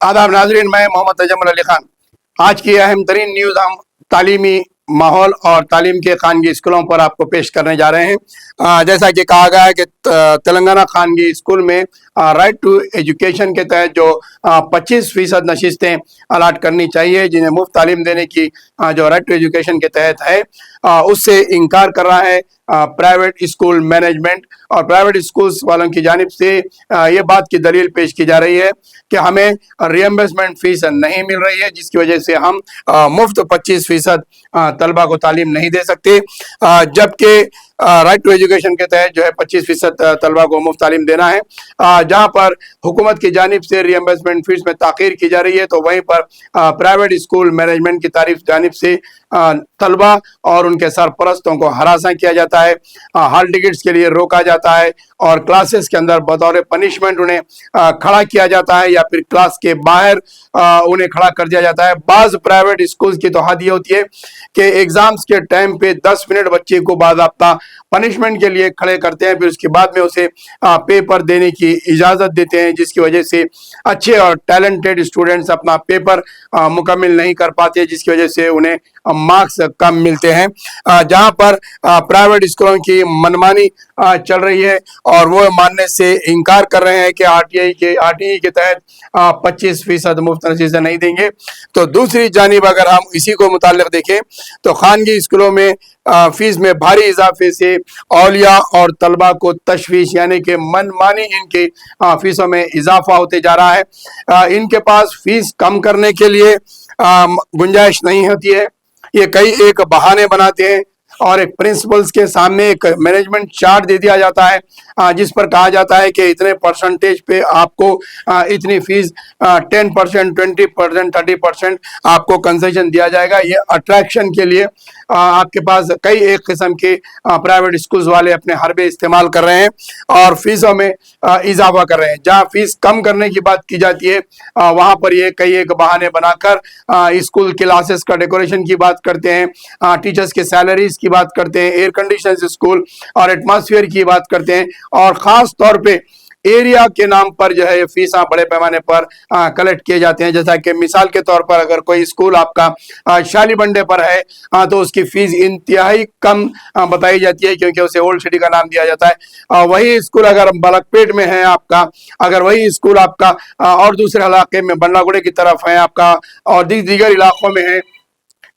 आदाब नाजरीन, मैं मोहम्मद तजम्मुल अली खान। आज की अहम तरीन न्यूज़ हम तालीमी माहौल और तालीम के खानगी स्कूलों पर आपको पेश करने जा रहे हैं। जैसा कि कहा गया है कि तेलंगाना खानगी स्कूल में राइट टू एजुकेशन के तहत जो 25% नशिस्तें अलाट करनी चाहिए, जिन्हें मुफ्त तालीम देने की जो राइट टू एजुकेशन के तहत है, उससे इनकार कर रहा है प्राइवेट स्कूल मैनेजमेंट। और प्राइवेट स्कूल्स वालों की जानिब से ये बात की दलील पेश की जा रही है कि हमें रियम्बर्समेंट फीस नहीं मिल रही है, जिसकी वजह से हम मुफ्त 25% तलबा को तालीम नहीं दे सकते। जबकि राइट टू एजुकेशन के तहत जो है 25% तलबा को मुफ्त तालीम देना है। जहां पर हुकूमत की जानिब से रियम्बर्समेंट फीस में ताख़ीर की जा रही है, तो वहीं पर प्राइवेट स्कूल मैनेजमेंट की जानिब से तलबा और उनके सरपरस्तों को हरासा किया जाता है, हॉल टिकट्स के लिए रोका जाता है और क्लासेस के अंदर बतौर पनिशमेंट उन्हें खड़ा किया जाता है या फिर क्लास के बाहर उन्हें खड़ा कर दिया जाता है। बाज़ प्राइवेट स्कूल्स की तो हद ये होती है कि एग्जाम्स के टाइम पे 10 मिनट बच्चे को बाज़ाब्ता पनिशमेंट के लिए खड़े करते हैं, फिर उसके बाद में उसे पेपर देने की इजाज़त देते हैं, जिसकी वजह से अच्छे और टैलेंटेड स्टूडेंट्स अपना पेपर मुकम्मल नहीं कर पाते, जिसकी वजह से उन्हें मार्क्स कम मिलते हैं। जहां पर प्राइवेट स्कूलों की मनमानी चल रही है और वो मानने से इनकार कर रहे हैं कि आरटीई के तहत 25% मुफ्त नशीसें नहीं देंगे। तो दूसरी जानिब अगर हम इसी को मुताल्लिक देखें तो खानगी स्कूलों में फीस में भारी इजाफे से औलिया और तलबा को तशवीश, यानी कि मनमानी इनके फीसों में इजाफा होते जा रहा है। इनके पास फीस कम करने के लिए गुंजाइश नहीं होती है। ये कई एक बहाने बनाते हैं और एक प्रिंसिपल्स के सामने एक मैनेजमेंट चार्ट दे दिया जाता है, जिस पर कहा जाता है कि इतने परसेंटेज पे आपको इतनी फीस 10%, 20%, 30% आपको कंसेशन दिया जाएगा। ये अट्रैक्शन के लिए आपके पास कई एक किस्म के प्राइवेट स्कूल्स वाले अपने हरबे इस्तेमाल कर रहे हैं और फीसों में इजाफा कर रहे हैं। जहां फीस कम करने की बात की जाती है वहां पर ये कई एक बहाने बनाकर स्कूल क्लासेस का डेकोरेशन की बात करते हैं, टीचर्स के सैलरीज की बात करते हैं, एयर कंडीशन स्कूल और एटमॉस्फेयर की बात करते हैं और खास तौर पे एरिया के नाम पर जो है फीसा बड़े पैमाने पर कलेक्ट किए जाते हैं। जैसा कि मिसाल के तौर पर अगर कोई स्कूल आपका शालीबंडे पर है तो उसकी फीस इंतहाई कम बताई जाती है, क्योंकि उसे ओल्ड सिटी का नाम दिया जाता है। वही स्कूल अगर बलकपेट में है आपका, अगर वही स्कूल आपका और दूसरे इलाके में बंडलागुड़े की तरफ है आपका और दीगर इलाकों में है,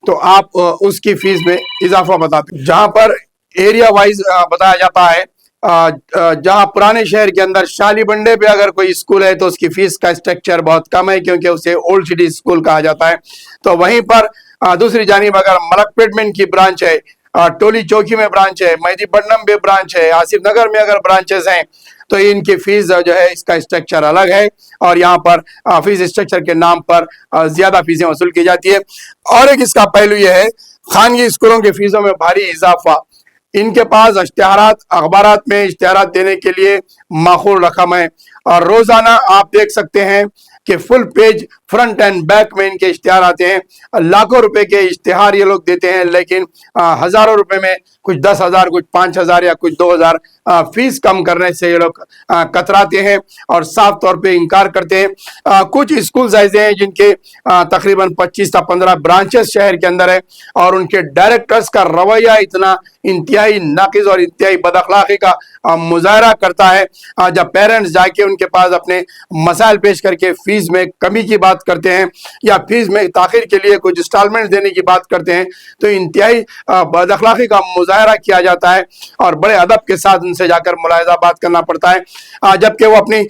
तो आप उसकी फीस में इजाफा बताते हैं। जहां पर एरिया वाइज बताया जाता है, जहां पुराने शहर के अंदर शालीबंडे पे अगर कोई स्कूल है तो उसकी फीस का स्ट्रक्चर बहुत कम है, क्योंकि उसे ओल्ड सिटी स्कूल कहा जाता है। तो वहीं पर दूसरी जानिब अगर मलकपेट में इनकी ब्रांच है, टोली चौकी में ब्रांच है, मेहदीपट्टनम में ब्रांच है, आसिफ नगर में अगर ब्रांचेस हैं, तो इनकी फीस जो है इसका स्ट्रक्चर अलग है और यहाँ पर फीस स्ट्रक्चर के नाम पर ज्यादा फीसें वसूल की जाती है। और एक इसका पहलू यह है, खानगी स्कूलों की फीसों में भारी इजाफा। इनके पास इश्तिहारात अखबारात में इश्तिहारात देने के लिए माखूल रकम है और रोजाना आप देख सकते हैं कि full page front end back में इनके इश्तिहार आते हैं। लाखों रुपए के इश्तिहार ये लोग देते हैं, लेकिन हजारों रुपए में कुछ 10,000, कुछ 5,000 या कुछ 2,000 फीस कम करने से ये लोग कतराते हैं और साफ तौर पे इनकार करते हैं। कुछ स्कूल्स ऐसे हैं जिनके तकरीबन 25 से 15 ब्रांचेस शहर के अंदर है और उनके डायरेक्टर्स का रवैया इतना इंतहाई नाकिस और इंतहाई बदअखलाकी का मुजाहरा करता है। जब पेरेंट्स जाके उनके पास अपने मसाइल पेश करके फीस में कमी की बात करते हैं या फीस में ताखिर के लिए कुछ इंस्टॉलमेंट देने की बात करते हैं, तो इंतहाई बदअखलाकी का मुजाहरा किया जाता है और बड़े अदब के साथ उनसे जाकर मुलाहिजा बात करना पड़ता है। जबकि वो अपनी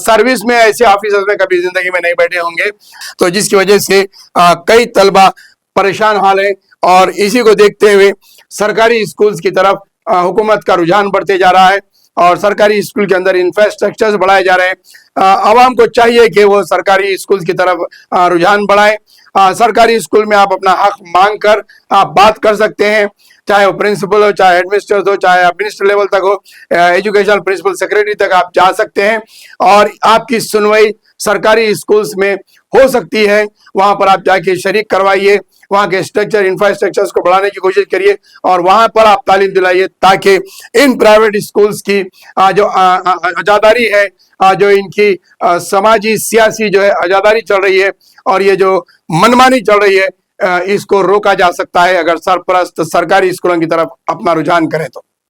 सर्विस में ऐसे ऑफिसर्स में कभी जिंदगी में नहीं बैठे होंगे, तो जिसकी वजह से कई तलबा परेशान हाल है। और इसी को देखते हुए सरकारी स्कूल्स की तरफ हुकूमत का रुझान बढ़ते जा रहा है और सरकारी स्कूल के अंदर इंफ्रास्ट्रक्चर्स बढ़ाए जा रहे हैं। आवाम को चाहिए कि वो सरकारी स्कूल की तरफ रुझान बढ़ाएं। सरकारी स्कूल में आप अपना हक मांग कर आप बात कर सकते हैं। चाहे वो प्रिंसिपल हो, चाहे एडमिनिस्ट्रेटर हो, चाहे एडमिनिस्ट्रेटर लेवल तक हो, एजुकेशनल प्रिंसिपल सेक्रेटरी तक आप जा सकते हैं और आपकी सुनवाई सरकारी स्कूल्स में हो सकती है। वहां पर आप जाके शरीक करवाइए, वहां के स्ट्रक्चर इंफ्रास्ट्रक्चर्स को बढ़ाने की कोशिश करिए और वहां पर आप तालीम दिलाइए, ताकि इन प्राइवेट स्कूल्स की जो आजादारी है, जो इनकी समाजी सियासी जो है आजादारी चल रही है और ये जो मनमानी चल रही है, इसको रोका जा सकता है अगर सरपरस्त सरकारी स्कूलों की तरफ अपना रुझान करें तो।